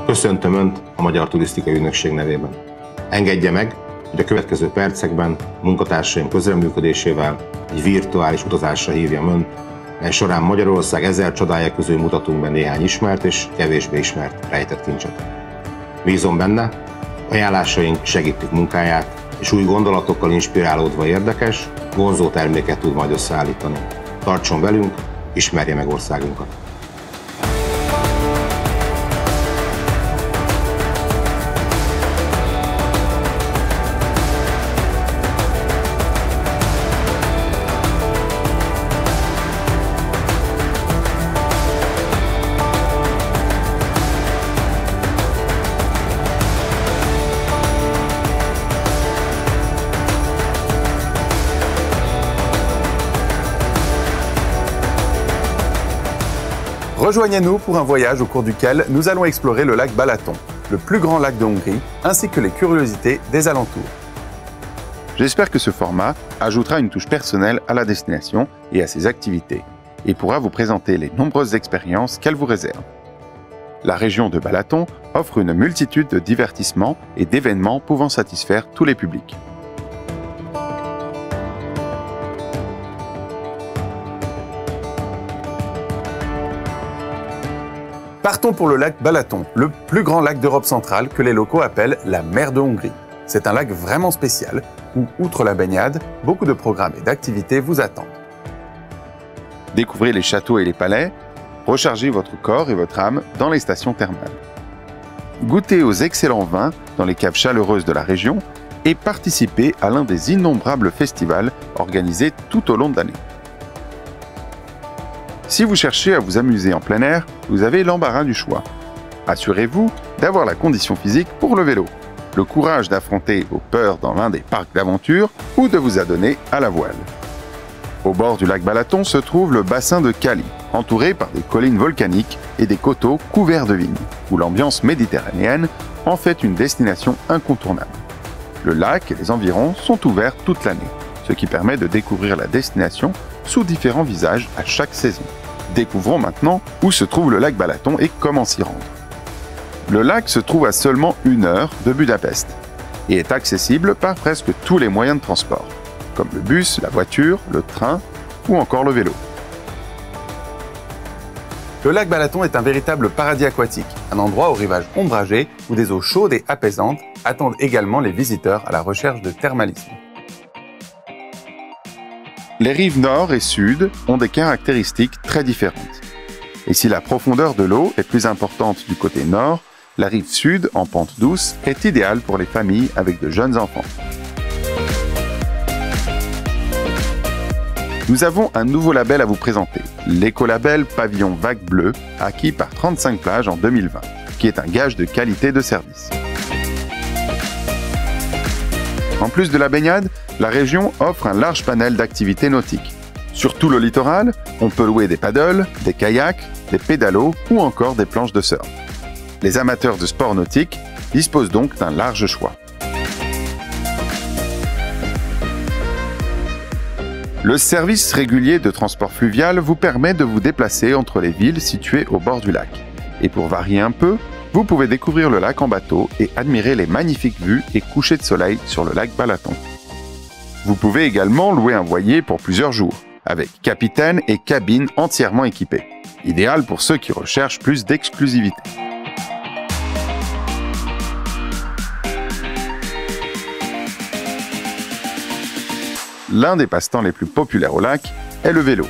Köszöntöm Önt a Magyar Turisztikai Ügynökség nevében. Engedje meg, hogy a következő percekben munkatársaim közreműködésével egy virtuális utazásra hívjam Önt, mely során Magyarország 1000 csodája közül mutatunk be néhány ismert és kevésbé ismert rejtett kincset. Bízom benne, ajánlásaink segítik munkáját, és új gondolatokkal inspirálódva érdekes, vonzó terméket tud majd összeállítani. Tartson velünk, ismerje meg országunkat! Rejoignez-nous pour un voyage au cours duquel nous allons explorer le lac Balaton, le plus grand lac de Hongrie, ainsi que les curiosités des alentours. J'espère que ce format ajoutera une touche personnelle à la destination et à ses activités, et pourra vous présenter les nombreuses expériences qu'elle vous réserve. La région de Balaton offre une multitude de divertissements et d'événements pouvant satisfaire tous les publics. Partons pour le lac Balaton, le plus grand lac d'Europe centrale que les locaux appellent la mer de Hongrie. C'est un lac vraiment spécial où, outre la baignade, beaucoup de programmes et d'activités vous attendent. Découvrez les châteaux et les palais, rechargez votre corps et votre âme dans les stations thermales. Goûtez aux excellents vins dans les caves chaleureuses de la région et participez à l'un des innombrables festivals organisés tout au long de l'année. Si vous cherchez à vous amuser en plein air, vous avez l'embarras du choix. Assurez-vous d'avoir la condition physique pour le vélo, le courage d'affronter vos peurs dans l'un des parcs d'aventure ou de vous adonner à la voile. Au bord du lac Balaton se trouve le bassin de Cali, entouré par des collines volcaniques et des coteaux couverts de vignes, où l'ambiance méditerranéenne en fait une destination incontournable. Le lac et les environs sont ouverts toute l'année, ce qui permet de découvrir la destination sous différents visages à chaque saison. Découvrons maintenant où se trouve le lac Balaton et comment s'y rendre. Le lac se trouve à seulement 1 heure de Budapest et est accessible par presque tous les moyens de transport, comme le bus, la voiture, le train ou encore le vélo. Le lac Balaton est un véritable paradis aquatique, un endroit au rivage ombragé où des eaux chaudes et apaisantes attendent également les visiteurs à la recherche de thermalisme. Les rives nord et sud ont des caractéristiques très différentes. Et si la profondeur de l'eau est plus importante du côté nord, la rive sud, en pente douce, est idéale pour les familles avec de jeunes enfants. Nous avons un nouveau label à vous présenter, l'écolabel Pavillon Vague Bleue, acquis par 35 plages en 2020, qui est un gage de qualité de service. En plus de la baignade, la région offre un large panel d'activités nautiques. Sur tout le littoral, on peut louer des paddles, des kayaks, des pédalos ou encore des planches de surf. Les amateurs de sports nautiques disposent donc d'un large choix. Le service régulier de transport fluvial vous permet de vous déplacer entre les villes situées au bord du lac. Et pour varier un peu, vous pouvez découvrir le lac en bateau et admirer les magnifiques vues et couchers de soleil sur le lac Balaton. Vous pouvez également louer un voilier pour plusieurs jours, avec capitaine et cabine entièrement équipées. Idéal pour ceux qui recherchent plus d'exclusivité. L'un des passe-temps les plus populaires au lac est le vélo.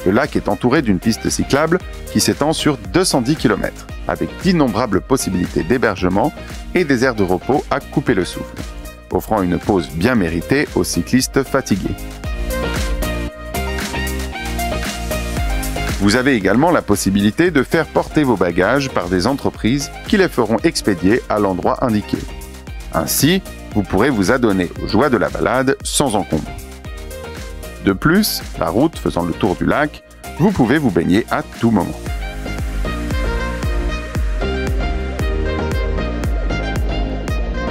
Le lac est entouré d'une piste cyclable qui s'étend sur 210 km, avec d'innombrables possibilités d'hébergement et des aires de repos à couper le souffle, offrant une pause bien méritée aux cyclistes fatigués. Vous avez également la possibilité de faire porter vos bagages par des entreprises qui les feront expédier à l'endroit indiqué. Ainsi, vous pourrez vous adonner aux joies de la balade sans encombre. De plus, la route faisant le tour du lac, vous pouvez vous baigner à tout moment.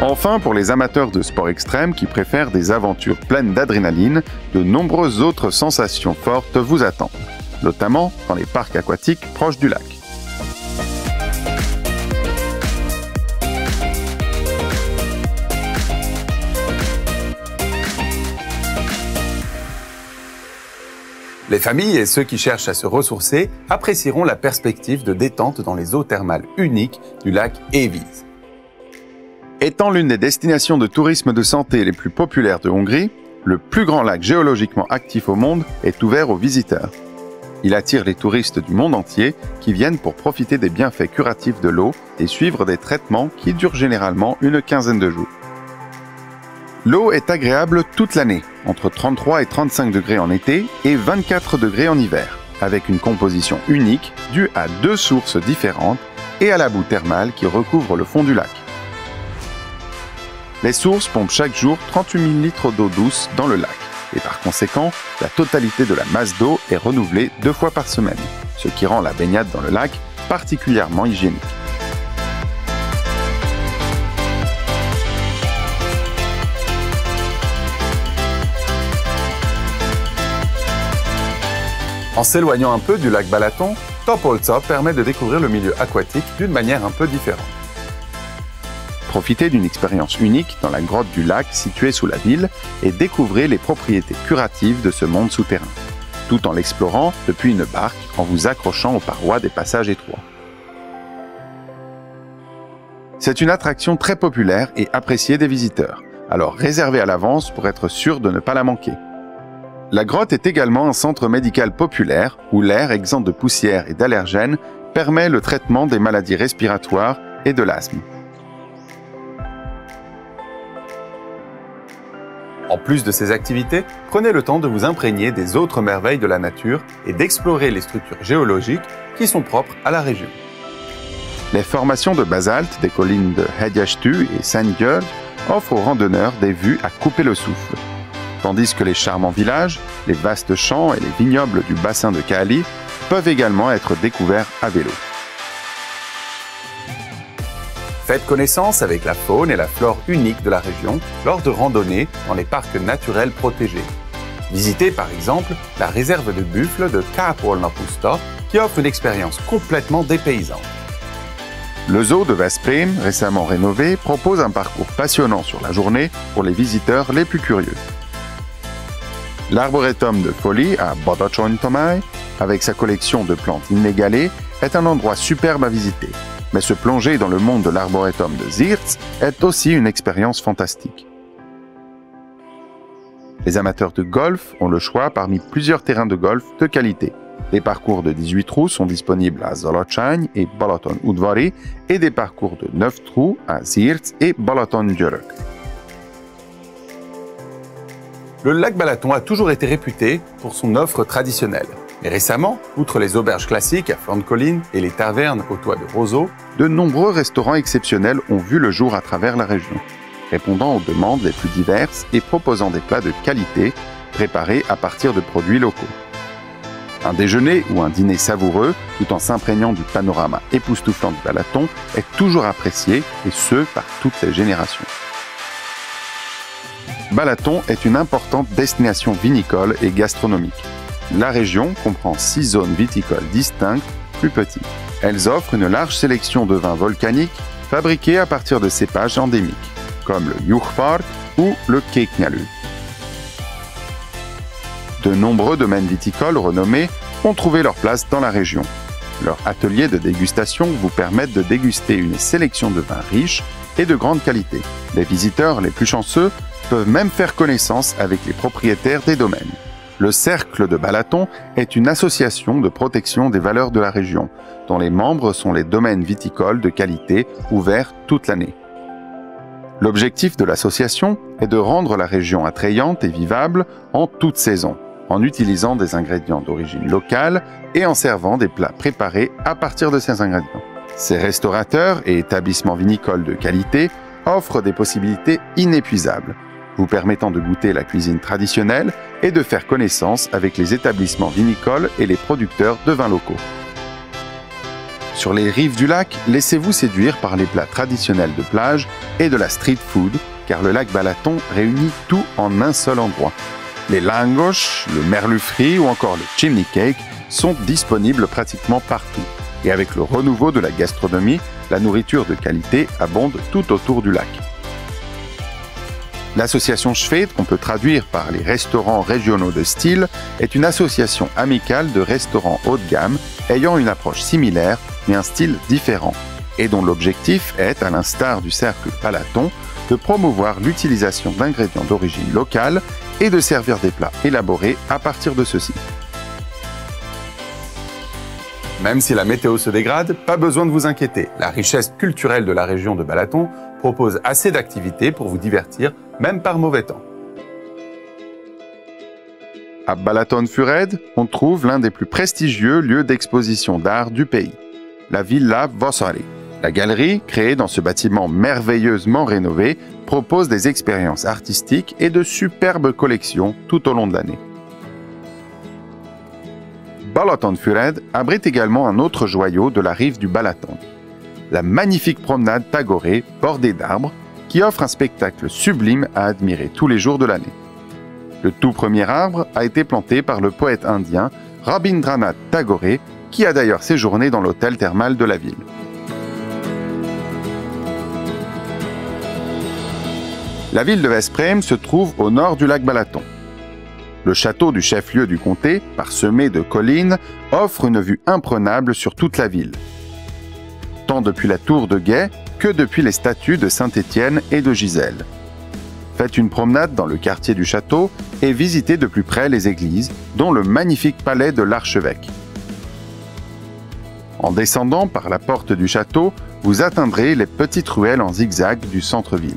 Enfin, pour les amateurs de sport extrême qui préfèrent des aventures pleines d'adrénaline, de nombreuses autres sensations fortes vous attendent, notamment dans les parcs aquatiques proches du lac. Les familles et ceux qui cherchent à se ressourcer apprécieront la perspective de détente dans les eaux thermales uniques du lac Éviz. Étant l'une des destinations de tourisme de santé les plus populaires de Hongrie, le plus grand lac géologiquement actif au monde est ouvert aux visiteurs. Il attire les touristes du monde entier qui viennent pour profiter des bienfaits curatifs de l'eau et suivre des traitements qui durent généralement une quinzaine de jours. L'eau est agréable toute l'année, entre 33 et 35 degrés en été et 24 degrés en hiver, avec une composition unique due à 2 sources différentes et à la boue thermale qui recouvre le fond du lac. Les sources pompent chaque jour 38 000 litres d'eau douce dans le lac, et par conséquent, la totalité de la masse d'eau est renouvelée 2 fois par semaine, ce qui rend la baignade dans le lac particulièrement hygiénique. En s'éloignant un peu du lac Balaton, Topolca permet de découvrir le milieu aquatique d'une manière un peu différente. Profitez d'une expérience unique dans la grotte du lac située sous la ville et découvrez les propriétés curatives de ce monde souterrain, tout en l'explorant depuis une barque en vous accrochant aux parois des passages étroits. C'est une attraction très populaire et appréciée des visiteurs, alors réservez à l'avance pour être sûr de ne pas la manquer. La grotte est également un centre médical populaire où l'air exempt de poussière et d'allergènes permet le traitement des maladies respiratoires et de l'asthme. En plus de ces activités, prenez le temps de vous imprégner des autres merveilles de la nature et d'explorer les structures géologiques qui sont propres à la région. Les formations de basalte des collines de Hegyestű et Szentgyörgy offrent aux randonneurs des vues à couper le souffle, tandis que les charmants villages, les vastes champs et les vignobles du bassin de Kähli peuvent également être découverts à vélo. Faites connaissance avec la faune et la flore unique de la région lors de randonnées dans les parcs naturels protégés. Visitez par exemple la réserve de buffles de Kápolna-puszta qui offre une expérience complètement dépaysante. Le zoo de Veszprém, récemment rénové, propose un parcours passionnant sur la journée pour les visiteurs les plus curieux. L'arboretum de Foli à Badacsony-Tomály, avec sa collection de plantes inégalées, est un endroit superbe à visiter. Mais se plonger dans le monde de l'arboretum de Zirc est aussi une expérience fantastique. Les amateurs de golf ont le choix parmi plusieurs terrains de golf de qualité. Des parcours de 18 trous sont disponibles à Zolocsany et Balatonudvari et des parcours de 9 trous à Zirc et Balatongyörök. Le lac Balaton a toujours été réputé pour son offre traditionnelle. Mais récemment, outre les auberges classiques à flanc de colline et les tavernes au toit de roseaux, de nombreux restaurants exceptionnels ont vu le jour à travers la région, répondant aux demandes les plus diverses et proposant des plats de qualité préparés à partir de produits locaux. Un déjeuner ou un dîner savoureux, tout en s'imprégnant du panorama époustouflant du Balaton, est toujours apprécié, et ce, par toutes les générations. Balaton est une importante destination vinicole et gastronomique. La région comprend 6 zones viticoles distinctes, plus petites. Elles offrent une large sélection de vins volcaniques fabriqués à partir de cépages endémiques, comme le Juhfart ou le Kéknyelű. De nombreux domaines viticoles renommés ont trouvé leur place dans la région. Leurs ateliers de dégustation vous permettent de déguster une sélection de vins riches et de grande qualité. Les visiteurs les plus chanceux peuvent même faire connaissance avec les propriétaires des domaines. Le Cercle de Balaton est une association de protection des valeurs de la région, dont les membres sont les domaines viticoles de qualité ouverts toute l'année. L'objectif de l'association est de rendre la région attrayante et vivable en toute saison, en utilisant des ingrédients d'origine locale et en servant des plats préparés à partir de ces ingrédients. Ces restaurateurs et établissements vinicoles de qualité offrent des possibilités inépuisables, vous permettant de goûter la cuisine traditionnelle et de faire connaissance avec les établissements vinicoles et les producteurs de vins locaux. Sur les rives du lac, laissez-vous séduire par les plats traditionnels de plage et de la street food, car le lac Balaton réunit tout en un seul endroit. Les langosch, le merlu frit ou encore le chimney cake sont disponibles pratiquement partout. Et avec le renouveau de la gastronomie, la nourriture de qualité abonde tout autour du lac. L'association Schwedt, qu'on peut traduire par les restaurants régionaux de style, est une association amicale de restaurants haut de gamme ayant une approche similaire mais un style différent, et dont l'objectif est, à l'instar du cercle Balaton, de promouvoir l'utilisation d'ingrédients d'origine locale et de servir des plats élaborés à partir de ceux-ci. Même si la météo se dégrade, pas besoin de vous inquiéter. La richesse culturelle de la région de Balaton propose assez d'activités pour vous divertir, même par mauvais temps. À Balatonfured, on trouve l'un des plus prestigieux lieux d'exposition d'art du pays, la Villa Vasari. La galerie, créée dans ce bâtiment merveilleusement rénové, propose des expériences artistiques et de superbes collections tout au long de l'année. Balatonfured abrite également un autre joyau de la rive du Balaton, la magnifique promenade Tagore, bordée d'arbres, qui offre un spectacle sublime à admirer tous les jours de l'année. Le tout premier arbre a été planté par le poète indien Rabindranath Tagore, qui a d'ailleurs séjourné dans l'hôtel thermal de la ville. La ville de Veszprém se trouve au nord du lac Balaton. Le château du chef-lieu du comté, parsemé de collines, offre une vue imprenable sur toute la ville, tant depuis la tour de guet que depuis les statues de Saint-Étienne et de Gisèle. Faites une promenade dans le quartier du château et visitez de plus près les églises, dont le magnifique palais de l'archevêque. En descendant par la porte du château, vous atteindrez les petites ruelles en zigzag du centre-ville.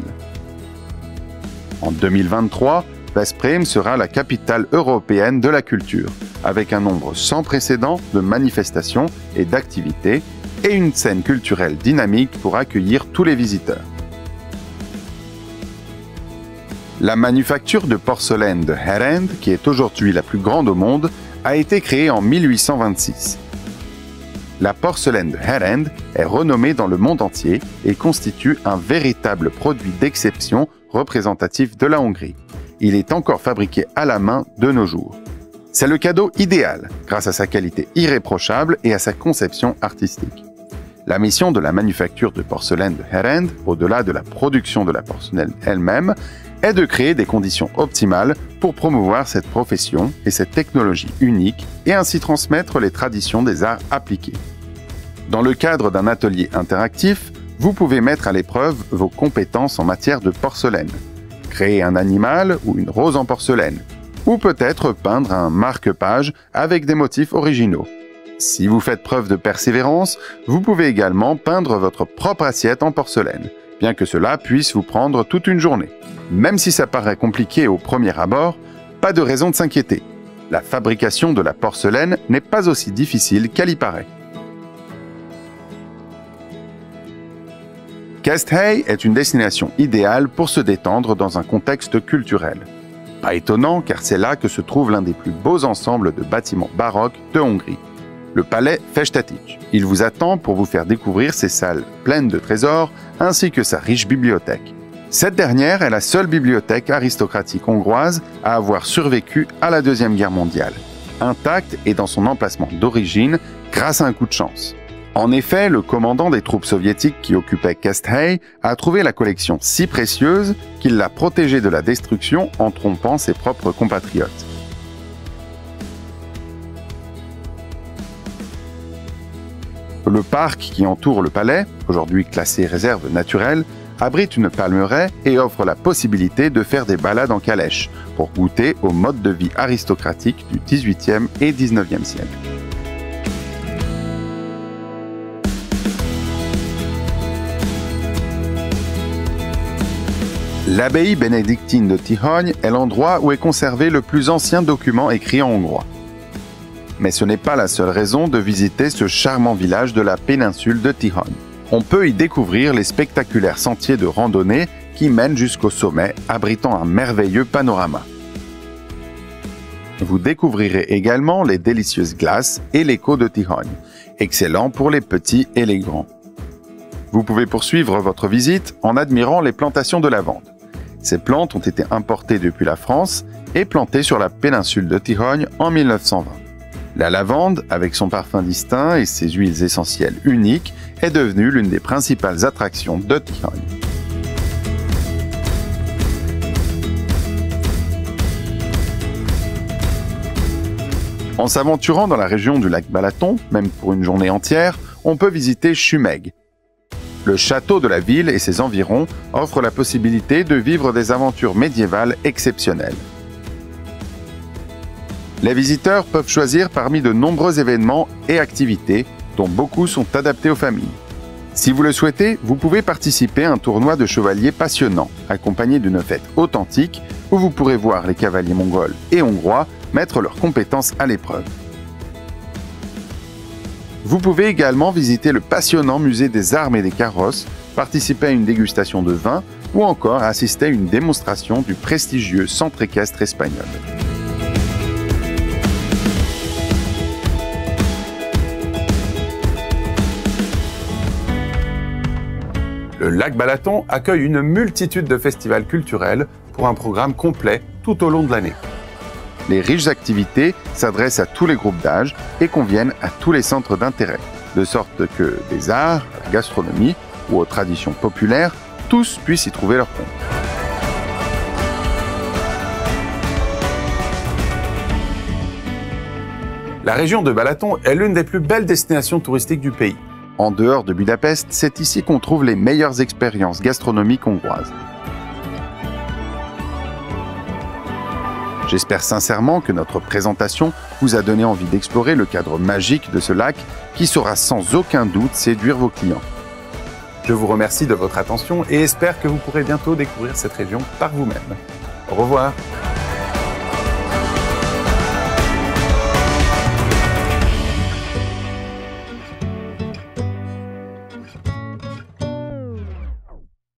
En 2023, Veszprém sera la capitale européenne de la culture, avec un nombre sans précédent de manifestations et d'activités, et une scène culturelle dynamique pour accueillir tous les visiteurs. La manufacture de porcelaine de Herend, qui est aujourd'hui la plus grande au monde, a été créée en 1826. La porcelaine de Herend est renommée dans le monde entier et constitue un véritable produit d'exception représentatif de la Hongrie. Il est encore fabriqué à la main de nos jours. C'est le cadeau idéal, grâce à sa qualité irréprochable et à sa conception artistique. La mission de la manufacture de porcelaine de Herend, au-delà de la production de la porcelaine elle-même, est de créer des conditions optimales pour promouvoir cette profession et cette technologie unique et ainsi transmettre les traditions des arts appliqués. Dans le cadre d'un atelier interactif, vous pouvez mettre à l'épreuve vos compétences en matière de porcelaine, créer un animal ou une rose en porcelaine, ou peut-être peindre un marque-page avec des motifs originaux. Si vous faites preuve de persévérance, vous pouvez également peindre votre propre assiette en porcelaine, bien que cela puisse vous prendre toute une journée. Même si ça paraît compliqué au premier abord, pas de raison de s'inquiéter. La fabrication de la porcelaine n'est pas aussi difficile qu'elle y paraît. Keszthely est une destination idéale pour se détendre dans un contexte culturel. Pas étonnant car c'est là que se trouve l'un des plus beaux ensembles de bâtiments baroques de Hongrie, le palais Festetics. Il vous attend pour vous faire découvrir ses salles pleines de trésors ainsi que sa riche bibliothèque. Cette dernière est la seule bibliothèque aristocratique hongroise à avoir survécu à la Deuxième Guerre mondiale, intacte et dans son emplacement d'origine grâce à un coup de chance. En effet, le commandant des troupes soviétiques qui occupait Keszthely a trouvé la collection si précieuse qu'il l'a protégée de la destruction en trompant ses propres compatriotes. Le parc qui entoure le palais, aujourd'hui classé réserve naturelle, abrite une palmeraie et offre la possibilité de faire des balades en calèche pour goûter au mode de vie aristocratique du XVIIIe et XIXe siècle. L'abbaye bénédictine de Tihoń est l'endroit où est conservé le plus ancien document écrit en hongrois. Mais ce n'est pas la seule raison de visiter ce charmant village de la péninsule de Tihoń. On peut y découvrir les spectaculaires sentiers de randonnée qui mènent jusqu'au sommet, abritant un merveilleux panorama. Vous découvrirez également les délicieuses glaces et l'écho de Tihoń, excellents pour les petits et les grands. Vous pouvez poursuivre votre visite en admirant les plantations de lavande. Ces plantes ont été importées depuis la France et plantées sur la péninsule de Tihoń en 1920. La lavande, avec son parfum distinct et ses huiles essentielles uniques, est devenue l'une des principales attractions de Tihoń. En s'aventurant dans la région du lac Balaton, même pour une journée entière, on peut visiter Schumeg. Le château de la ville et ses environs offrent la possibilité de vivre des aventures médiévales exceptionnelles. Les visiteurs peuvent choisir parmi de nombreux événements et activités, dont beaucoup sont adaptés aux familles. Si vous le souhaitez, vous pouvez participer à un tournoi de chevaliers passionnant, accompagné d'une fête authentique, où vous pourrez voir les cavaliers mongols et hongrois mettre leurs compétences à l'épreuve. Vous pouvez également visiter le passionnant musée des armes et des carrosses, participer à une dégustation de vin ou encore assister à une démonstration du prestigieux centre équestre espagnol. Le lac Balaton accueille une multitude de festivals culturels pour un programme complet tout au long de l'année. Les riches activités s'adressent à tous les groupes d'âge et conviennent à tous les centres d'intérêt, de sorte que des arts, la gastronomie ou aux traditions populaires, tous puissent y trouver leur compte. La région de Balaton est l'une des plus belles destinations touristiques du pays. En dehors de Budapest, c'est ici qu'on trouve les meilleures expériences gastronomiques hongroises. J'espère sincèrement que notre présentation vous a donné envie d'explorer le cadre magique de ce lac qui saura sans aucun doute séduire vos clients. Je vous remercie de votre attention et espère que vous pourrez bientôt découvrir cette région par vous-même. Au revoir.